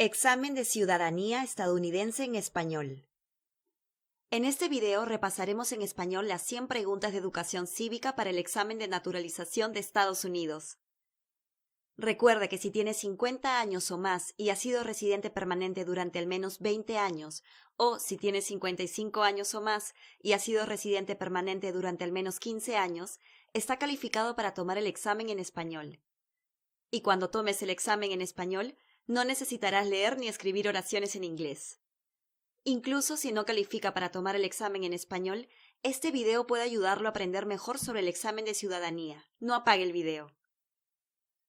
Examen de ciudadanía estadounidense en español. En este video repasaremos en español las 100 preguntas de educación cívica para el examen de naturalización de Estados Unidos. Recuerda que si tienes 50 años o más y has sido residente permanente durante al menos 20 años, o si tienes 55 años o más y has sido residente permanente durante al menos 15 años, está calificado para tomar el examen en español. Y cuando tomes el examen en español, no necesitarás leer ni escribir oraciones en inglés. Incluso si no califica para tomar el examen en español, este video puede ayudarlo a aprender mejor sobre el examen de ciudadanía. No apague el video.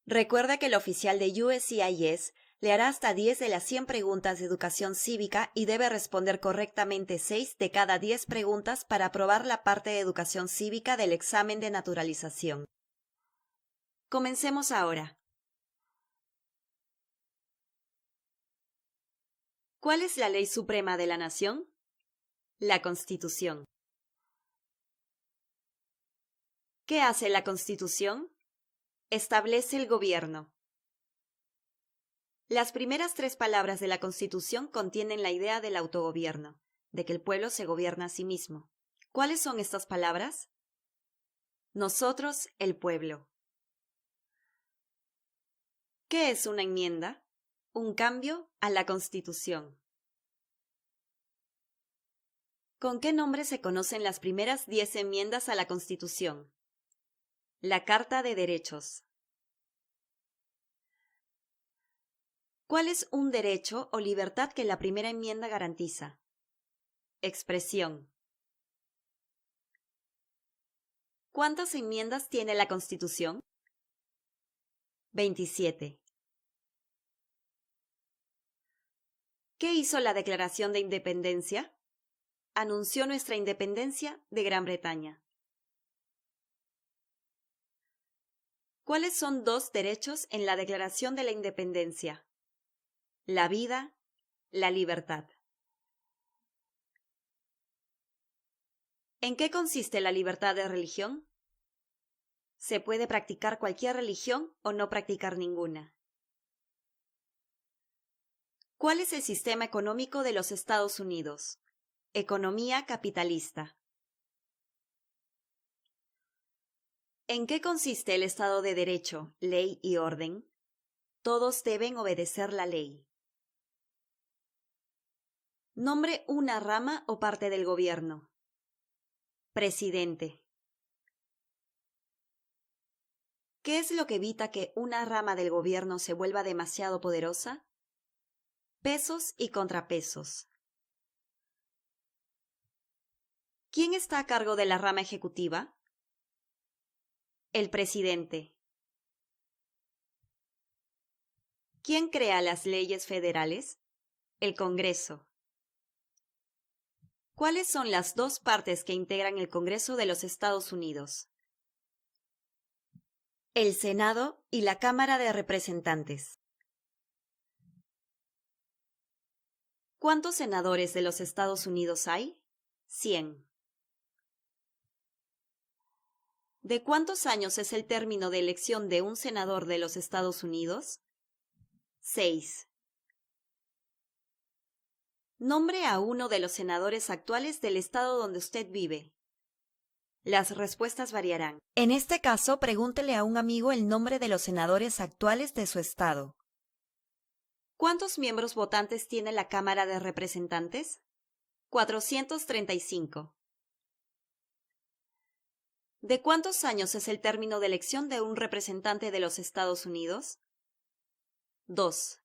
Recuerda que el oficial de USCIS le hará hasta 10 de las 100 preguntas de educación cívica y debe responder correctamente 6 de cada 10 preguntas para aprobar la parte de educación cívica del examen de naturalización. Comencemos ahora. ¿Cuál es la ley suprema de la nación? La Constitución. ¿Qué hace la Constitución? Establece el gobierno. Las primeras 3 palabras de la Constitución contienen la idea del autogobierno, de que el pueblo se gobierna a sí mismo. ¿Cuáles son estas palabras? Nosotros, el pueblo. ¿Qué es una enmienda? Un cambio a la Constitución. ¿Con qué nombre se conocen las primeras 10 enmiendas a la Constitución? La Carta de Derechos. ¿Cuál es un derecho o libertad que la primera enmienda garantiza? Expresión. ¿Cuántas enmiendas tiene la Constitución? 27. ¿Qué hizo la Declaración de Independencia? Anunció nuestra independencia de Gran Bretaña. ¿Cuáles son 2 derechos en la Declaración de la Independencia? La vida, la libertad. ¿En qué consiste la libertad de religión? Se puede practicar cualquier religión o no practicar ninguna. ¿Cuál es el sistema económico de los Estados Unidos? Economía capitalista. ¿En qué consiste el Estado de Derecho, ley y orden? Todos deben obedecer la ley. Nombre una rama o parte del gobierno. Presidente. ¿Qué es lo que evita que una rama del gobierno se vuelva demasiado poderosa? Pesos y contrapesos. ¿Quién está a cargo de la rama ejecutiva? El presidente. ¿Quién crea las leyes federales? El Congreso. ¿Cuáles son las 2 partes que integran el Congreso de los Estados Unidos? El Senado y la Cámara de Representantes. ¿Cuántos senadores de los Estados Unidos hay? 100. ¿De cuántos años es el término de elección de un senador de los Estados Unidos? 6. Nombre a uno de los senadores actuales del estado donde usted vive. Las respuestas variarán. En este caso, pregúntele a un amigo el nombre de los senadores actuales de su estado. ¿Cuántos miembros votantes tiene la Cámara de Representantes? 435. ¿De cuántos años es el término de elección de un representante de los Estados Unidos? 2.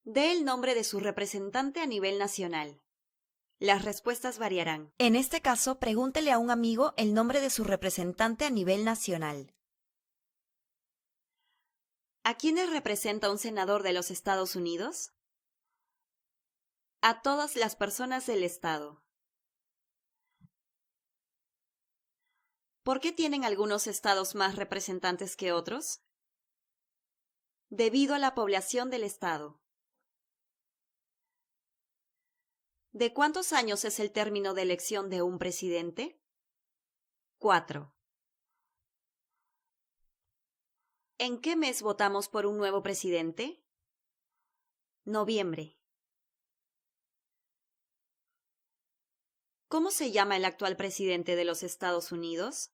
Dé el nombre de su representante a nivel nacional. Las respuestas variarán. En este caso, pregúntele a un amigo el nombre de su representante a nivel nacional. ¿A quiénes representa un senador de los Estados Unidos? A todas las personas del estado. ¿Por qué tienen algunos estados más representantes que otros? Debido a la población del estado. ¿De cuántos años es el término de elección de un presidente? 4. ¿En qué mes votamos por un nuevo presidente? Noviembre. ¿Cómo se llama el actual presidente de los Estados Unidos?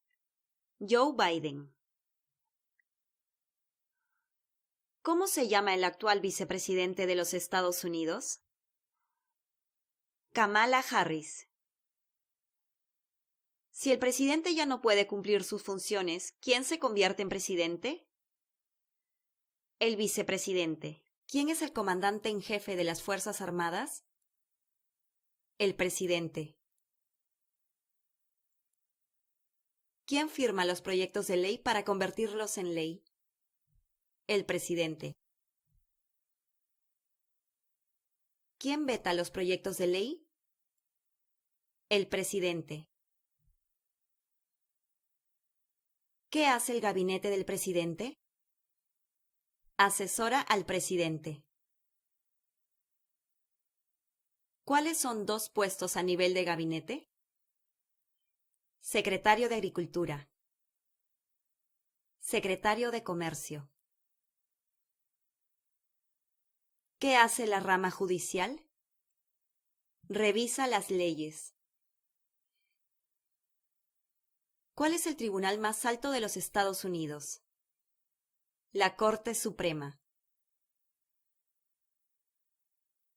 Joe Biden. ¿Cómo se llama el actual vicepresidente de los Estados Unidos? Kamala Harris. Si el presidente ya no puede cumplir sus funciones, ¿quién se convierte en presidente? El vicepresidente. ¿Quién es el comandante en jefe de las Fuerzas Armadas? El presidente. ¿Quién firma los proyectos de ley para convertirlos en ley? El presidente. ¿Quién veta los proyectos de ley? El presidente. ¿Qué hace el gabinete del presidente? Asesora al presidente. ¿Cuáles son dos puestos a nivel de gabinete? Secretario de Agricultura. Secretario de Comercio. ¿Qué hace la rama judicial? Revisa las leyes. ¿Cuál es el tribunal más alto de los Estados Unidos? La Corte Suprema.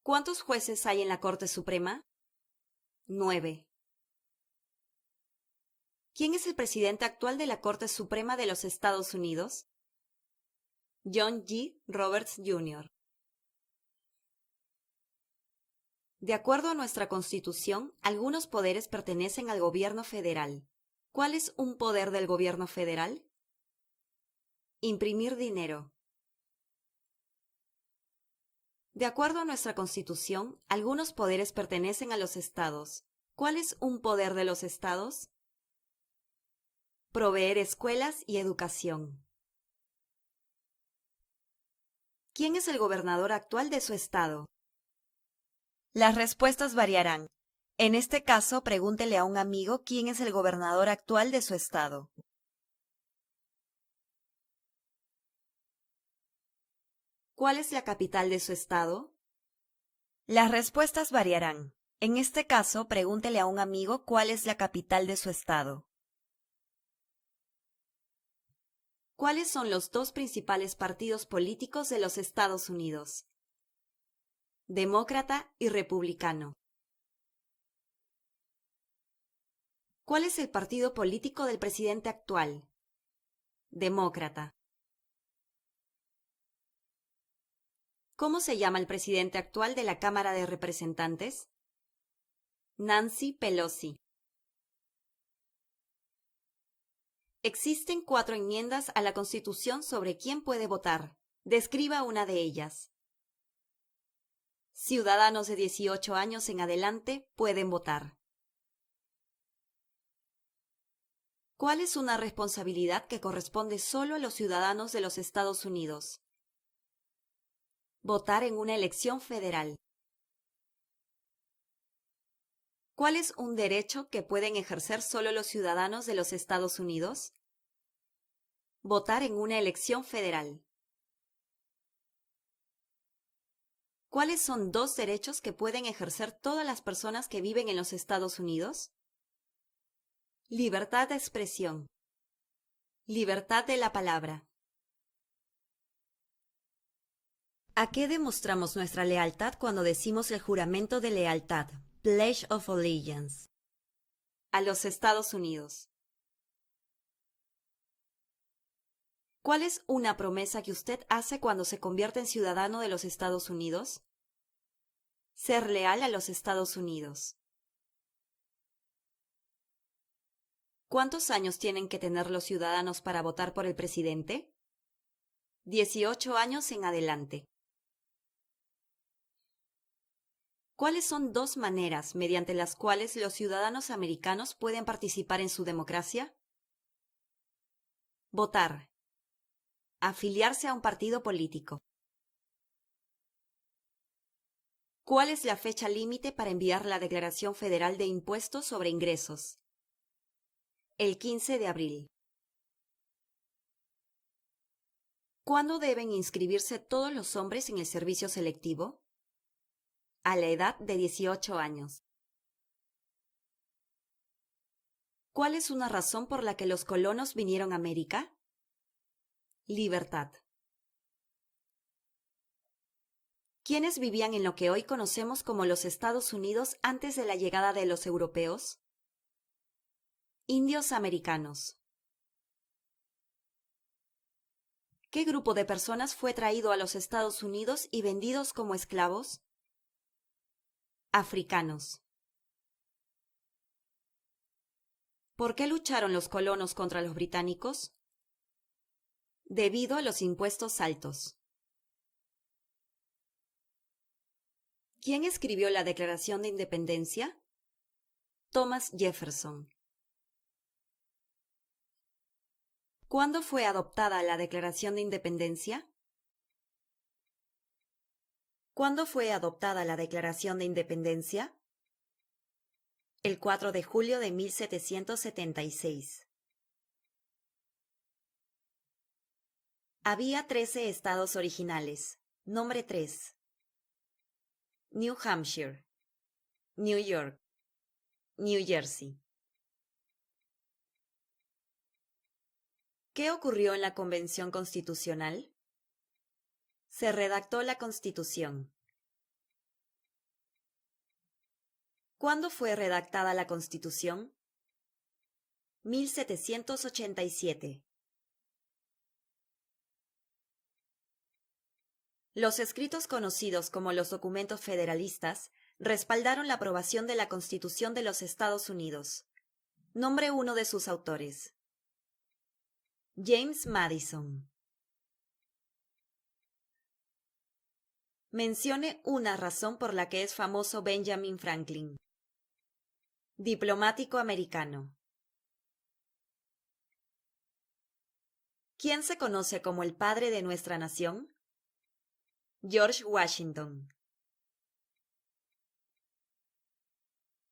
¿Cuántos jueces hay en la Corte Suprema? 9. ¿Quién es el presidente actual de la Corte Suprema de los Estados Unidos? John G. Roberts, Jr. De acuerdo a nuestra Constitución, algunos poderes pertenecen al gobierno federal. ¿Cuál es un poder del gobierno federal? Imprimir dinero. De acuerdo a nuestra Constitución, algunos poderes pertenecen a los estados. ¿Cuál es un poder de los estados? Proveer escuelas y educación. ¿Quién es el gobernador actual de su estado? Las respuestas variarán. En este caso, pregúntele a un amigo quién es el gobernador actual de su estado. ¿Cuál es la capital de su estado? Las respuestas variarán. En este caso, pregúntele a un amigo cuál es la capital de su estado. ¿Cuáles son los dos principales partidos políticos de los Estados Unidos? Demócrata y republicano. ¿Cuál es el partido político del presidente actual? Demócrata. ¿Cómo se llama el presidente actual de la Cámara de Representantes? Nancy Pelosi. Existen 4 enmiendas a la Constitución sobre quién puede votar. Describa una de ellas. Ciudadanos de 18 años en adelante pueden votar. ¿Cuál es una responsabilidad que corresponde solo a los ciudadanos de los Estados Unidos? Votar en una elección federal. ¿Cuál es un derecho que pueden ejercer solo los ciudadanos de los Estados Unidos? Votar en una elección federal. ¿Cuáles son 2 derechos que pueden ejercer todas las personas que viven en los Estados Unidos? Libertad de expresión. Libertad de la palabra. ¿A qué demostramos nuestra lealtad cuando decimos el juramento de lealtad, Pledge of Allegiance? A los Estados Unidos. ¿Cuál es una promesa que usted hace cuando se convierte en ciudadano de los Estados Unidos? Ser leal a los Estados Unidos. ¿Cuántos años tienen que tener los ciudadanos para votar por el presidente? 18 años en adelante. ¿Cuáles son 2 maneras mediante las cuales los ciudadanos americanos pueden participar en su democracia? Votar. Afiliarse a un partido político. ¿Cuál es la fecha límite para enviar la Declaración Federal de Impuestos sobre Ingresos? El 15 de abril. ¿Cuándo deben inscribirse todos los hombres en el servicio selectivo? A la edad de 18 años. ¿Cuál es una razón por la que los colonos vinieron a América? Libertad. ¿Quiénes vivían en lo que hoy conocemos como los Estados Unidos antes de la llegada de los europeos? Indios americanos. ¿Qué grupo de personas fue traído a los Estados Unidos y vendidos como esclavos? Africanos. ¿Por qué lucharon los colonos contra los británicos? Debido a los impuestos altos. ¿Quién escribió la Declaración de Independencia? Thomas Jefferson. ¿Cuándo fue adoptada la Declaración de Independencia? ¿Cuándo fue adoptada la Declaración de Independencia? El 4 de julio de 1776. Había 13 estados originales. Nombre 3. New Hampshire, New York, New Jersey. ¿Qué ocurrió en la Convención Constitucional? Se redactó la Constitución. ¿Cuándo fue redactada la Constitución? 1787. Los escritos conocidos como los documentos federalistas respaldaron la aprobación de la Constitución de los Estados Unidos. Nombre uno de sus autores. James Madison. Mencione una razón por la que es famoso Benjamin Franklin. Diplomático americano. ¿Quién se conoce como el padre de nuestra nación? George Washington.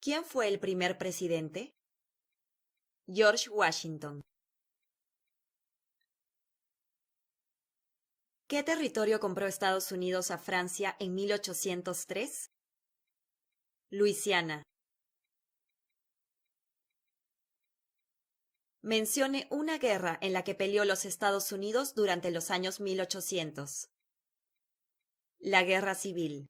¿Quién fue el primer presidente? George Washington. ¿Qué territorio compró Estados Unidos a Francia en 1803? Luisiana. Mencione una guerra en la que peleó los Estados Unidos durante los años 1800. La Guerra Civil.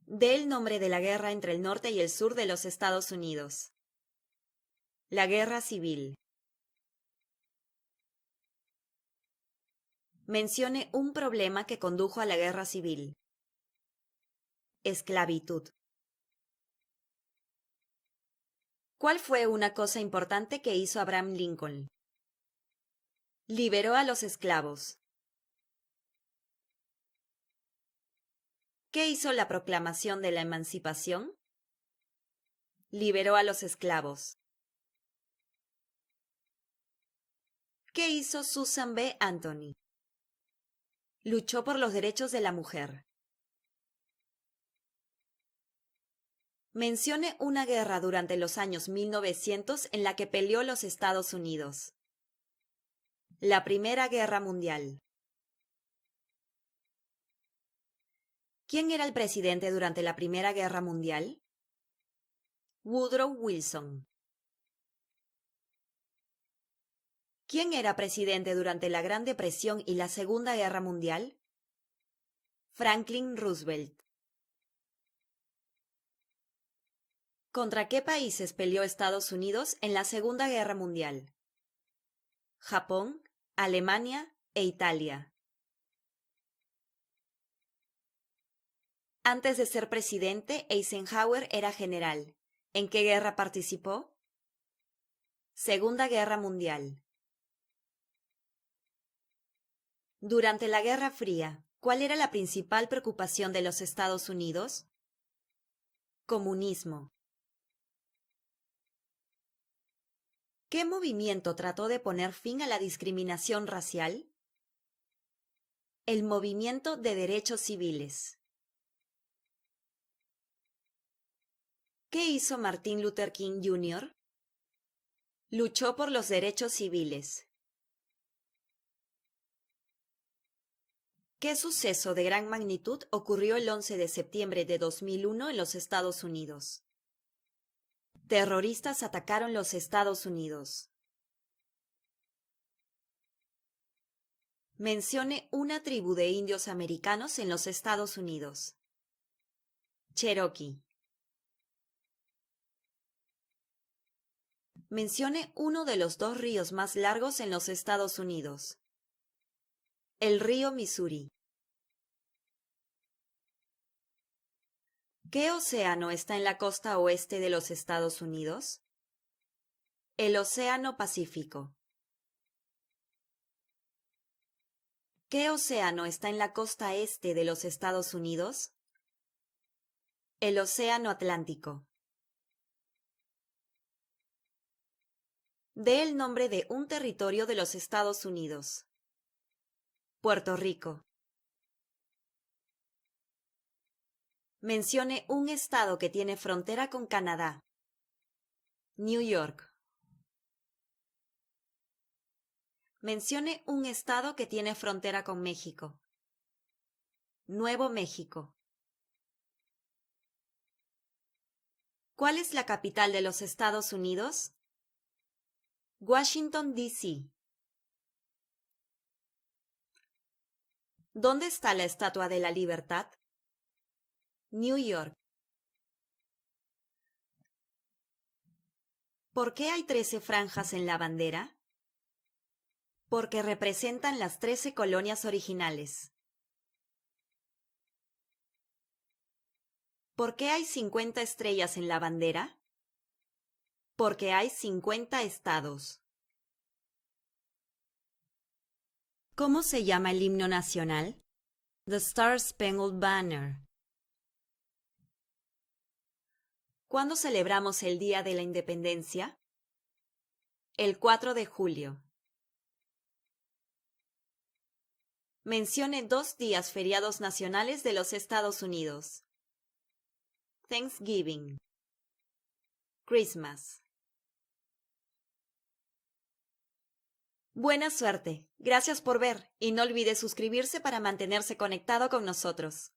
Dé el nombre de la guerra entre el norte y el sur de los Estados Unidos. La Guerra Civil. Mencione un problema que condujo a la Guerra Civil. Esclavitud. ¿Cuál fue una cosa importante que hizo Abraham Lincoln? Liberó a los esclavos. ¿Qué hizo la Proclamación de la Emancipación? Liberó a los esclavos. ¿Qué hizo Susan B. Anthony? Luchó por los derechos de la mujer. Mencione una guerra durante los años 1900 en la que peleó los Estados Unidos. La Primera Guerra Mundial. ¿Quién era el presidente durante la Primera Guerra Mundial? Woodrow Wilson. ¿Quién era presidente durante la Gran Depresión y la Segunda Guerra Mundial? Franklin Roosevelt. ¿Contra qué países peleó Estados Unidos en la Segunda Guerra Mundial? Japón, Alemania e Italia. Antes de ser presidente, Eisenhower era general. ¿En qué guerra participó? Segunda Guerra Mundial. Durante la Guerra Fría, ¿cuál era la principal preocupación de los Estados Unidos? Comunismo. ¿Qué movimiento trató de poner fin a la discriminación racial? El Movimiento de Derechos Civiles. ¿Qué hizo Martin Luther King Jr.? Luchó por los derechos civiles. ¿Qué suceso de gran magnitud ocurrió el 11 de septiembre de 2001 en los Estados Unidos? Terroristas atacaron los Estados Unidos. Mencione una tribu de indios americanos en los Estados Unidos. Cherokee. Mencione uno de los dos ríos más largos en los Estados Unidos. El río Missouri. ¿Qué océano está en la costa oeste de los Estados Unidos? El Océano Pacífico. ¿Qué océano está en la costa este de los Estados Unidos? El Océano Atlántico. Dé el nombre de un territorio de los Estados Unidos. Puerto Rico. Mencione un estado que tiene frontera con Canadá. New York. Mencione un estado que tiene frontera con México. Nuevo México. ¿Cuál es la capital de los Estados Unidos? Washington, D.C. ¿Dónde está la Estatua de la Libertad? New York. ¿Por qué hay 13 franjas en la bandera? Porque representan las 13 colonias originales. ¿Por qué hay 50 estrellas en la bandera? Porque hay 50 estados. ¿Cómo se llama el himno nacional? The Star Spangled Banner. ¿Cuándo celebramos el Día de la Independencia? El 4 de julio. Mencione 2 días feriados nacionales de los Estados Unidos. Thanksgiving. Christmas. Buena suerte. Gracias por ver y no olvide suscribirse para mantenerse conectado con nosotros.